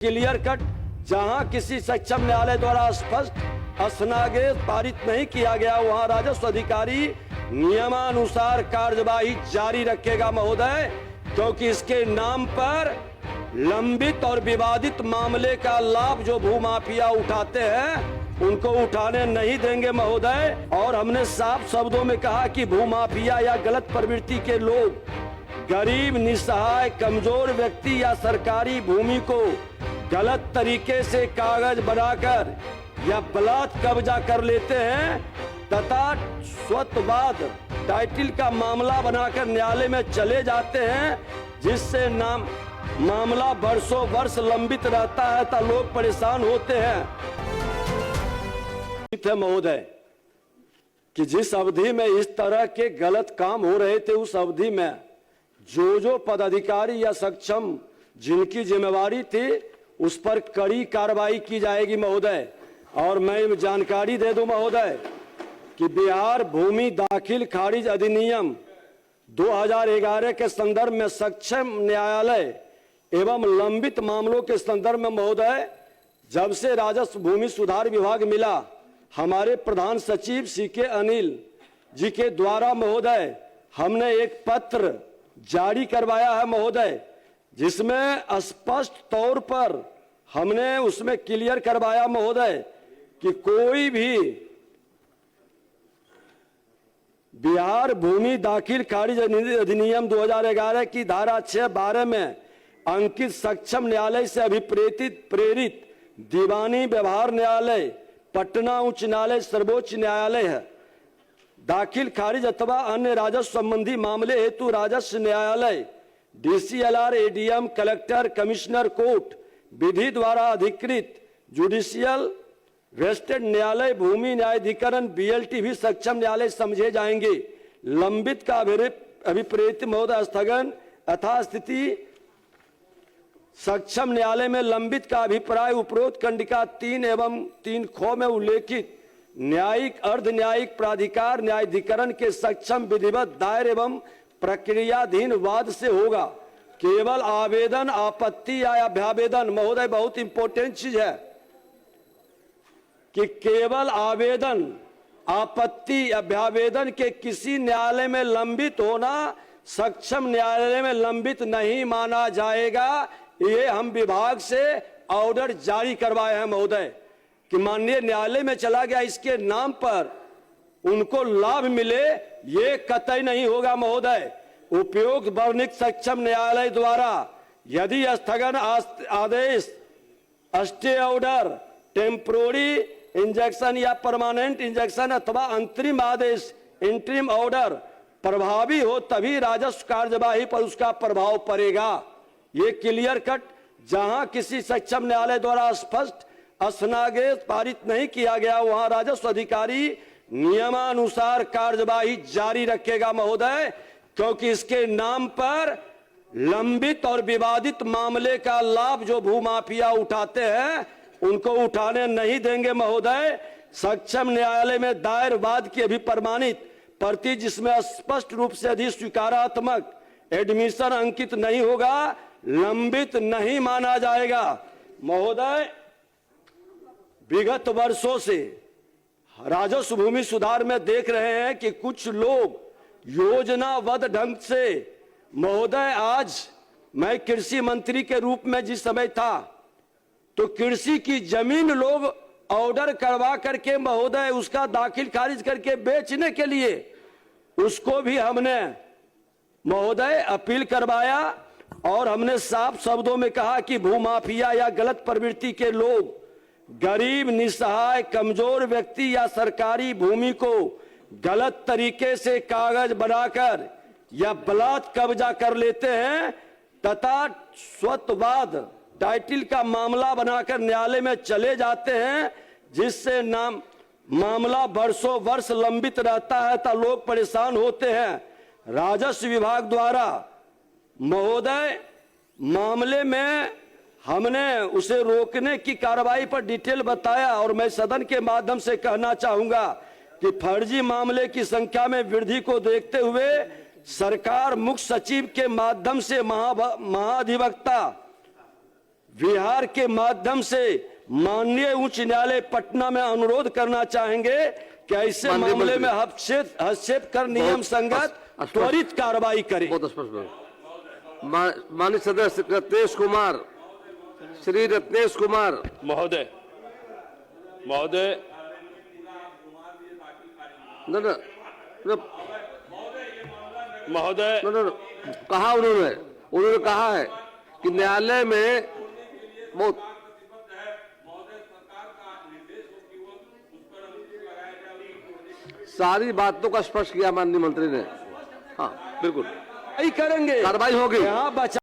Clear cut, जहां किसी सक्षम न्यायालय द्वारा स्पष्ट स्नादेश पारित नहीं किया गया वहां राजस्व अधिकारी नियमानुसार कार्यवाही जारी रखेगा महोदय, क्योंकि इसके नाम पर लंबित और विवादित मामले का लाभ जो भूमाफिया उठाते हैं उनको उठाने नहीं देंगे महोदय। और हमने साफ शब्दों में कहा कि भूमाफिया या गलत प्रवृत्ति के लोग गरीब, निसहाय, कमजोर व्यक्ति या सरकारी भूमि को गलत तरीके से कागज बनाकर या बलात् कब्जा कर लेते हैं तथा स्वतवाद टाइटल का मामला बनाकर न्यायालय में चले जाते हैं, जिससे मामला वर्षों वर्ष लंबित रहता है तो लोग परेशान होते हैं महोदय कि जिस अवधि में इस तरह के गलत काम हो रहे थे उस अवधि में जो पदाधिकारी या सक्षम जिनकी जिम्मेवारी थी उस पर कड़ी कार्रवाई की जाएगी महोदय। और मैं जानकारी दे दूं महोदय कि बिहार भूमि दाखिल खारिज अधिनियम 2011 के संदर्भ में सक्षम न्यायालय एवं लंबित मामलों के संदर्भ में महोदय जब से राजस्व भूमि सुधार विभाग मिला, हमारे प्रधान सचिव सीके अनिल जी के द्वारा महोदय हमने एक पत्र जारी करवाया है महोदय, जिसमें स्पष्ट तौर पर हमने उसमें क्लियर करवाया महोदय कि कोई भी बिहार भूमि दाखिल खारिज अधिनियम 2011 की धारा 6(12) में अंकित सक्षम न्यायालय से प्रेरित दीवानी व्यवहार न्यायालय, पटना उच्च न्यायालय, सर्वोच्च न्यायालय है। दाखिल खारिज अथवा अन्य राजस्व संबंधी मामले हेतु राजस्व न्यायालय, DCLR, ADM, collector, commissioner court, विधि द्वारा अधिकृत जुडिशियल वेस्टेड न्यायालय, भूमि न्यायाधिकरण, बीएलटी भी सक्षम न्यायालय समझे जाएंगे। लंबित का अभिप्रेत महोदय स्थगन यथास्थिति सक्षम न्यायालय में लंबित का अभिप्राय उपरोक्त कंडिका 3 एवं 3 ख में उल्लेखित न्यायिक, अर्ध न्यायिक प्राधिकार, न्यायाधिकरण के सक्षम विधिवत दायर एवं प्रक्रियाधीन वाद से होगा। केवल आवेदन, आपत्ति या अभ्यावेदन, महोदय बहुत इंपॉर्टेंट चीज है कि केवल आवेदन, आपत्ति, अभ्यावेदन के किसी न्यायालय में लंबित होना सक्षम न्यायालय में लंबित नहीं माना जाएगा। ये हम विभाग से ऑर्डर जारी करवाए हैं महोदय कि माननीय न्यायालय में चला गया इसके नाम पर उनको लाभ मिले, ये कतई नहीं होगा महोदय। उपयुक्त वर्णित सक्षम न्यायालय द्वारा यदि स्थगन आदेश, स्टे ऑर्डर, टेम्पोररी इंजेक्शन या परमानेंट इंजेक्शन अथवा अंतरिम आदेश, इंटरिम ऑर्डर प्रभावी हो तभी राजस्व कार्यवाही पर उसका प्रभाव पड़ेगा। ये क्लियर कट, जहां किसी सक्षम न्यायालय द्वारा स्पष्ट स्नादेश पारित नहीं किया गया वहां राजस्व अधिकारी नियमानुसार कार्यवाही जारी रखेगा महोदय, क्योंकि इसके नाम पर लंबित और विवादित मामले का लाभ जो भूमाफिया उठाते हैं उनको उठाने नहीं देंगे महोदय। सक्षम न्यायालय में दायर वाद की अभिप्रमाणित प्रति जिसमें स्पष्ट रूप से अधिस्वीकारात्मक एडमिशन अंकित नहीं होगा, लंबित नहीं माना जाएगा महोदय। विगत वर्षों से राजस्व भूमि सुधार में देख रहे हैं कि कुछ लोग योजनाबद्ध ढंग से महोदय, आज मैं कृषि मंत्री के रूप में जिस समय था तो कृषि की जमीन लोग ऑर्डर करवा करके महोदय उसका दाखिल खारिज करके बेचने के लिए उसको भी हमने महोदय अपील करवाया और हमने साफ शब्दों में कहा कि भूमाफिया या गलत प्रवृत्ति के लोग गरीब, निसहाय, कमजोर व्यक्ति या सरकारी भूमि को गलत तरीके से कागज बनाकर या बलात् कब्जा कर लेते हैं तथा स्वतवाद टाइटल का मामला बनाकर न्यायालय में चले जाते हैं, जिससे मामला वर्षों वर्ष लंबित रहता है तो लोग परेशान होते हैं। राजस्व विभाग द्वारा महोदय मामले में हमने उसे रोकने की कार्रवाई पर डिटेल बताया और मैं सदन के माध्यम से कहना चाहूंगा कि फर्जी मामले की संख्या में वृद्धि को देखते हुए सरकार मुख्य सचिव के माध्यम से महाधिवक्ता बिहार के माध्यम से माननीय उच्च न्यायालय पटना में अनुरोध करना चाहेंगे कि ऐसे माननीय मामले मंत्री। में हस्तक्षेप कर नियम बहुत संगत स्पष्ट। त्वरित कार्रवाई करें। बहुत स्पष्ट बोलो। माननीय सदस्य रत्नेश कुमार, श्री रत्नेश कुमार महोदय, महोदय, न न न महोदय, न न कहा उन्होंने कहा है कि न्यायालय में बहुत सारी बातों का स्पष्ट किया माननीय मंत्री ने। हाँ बिल्कुल करेंगे, कार्रवाई होगी। यहाँ बचा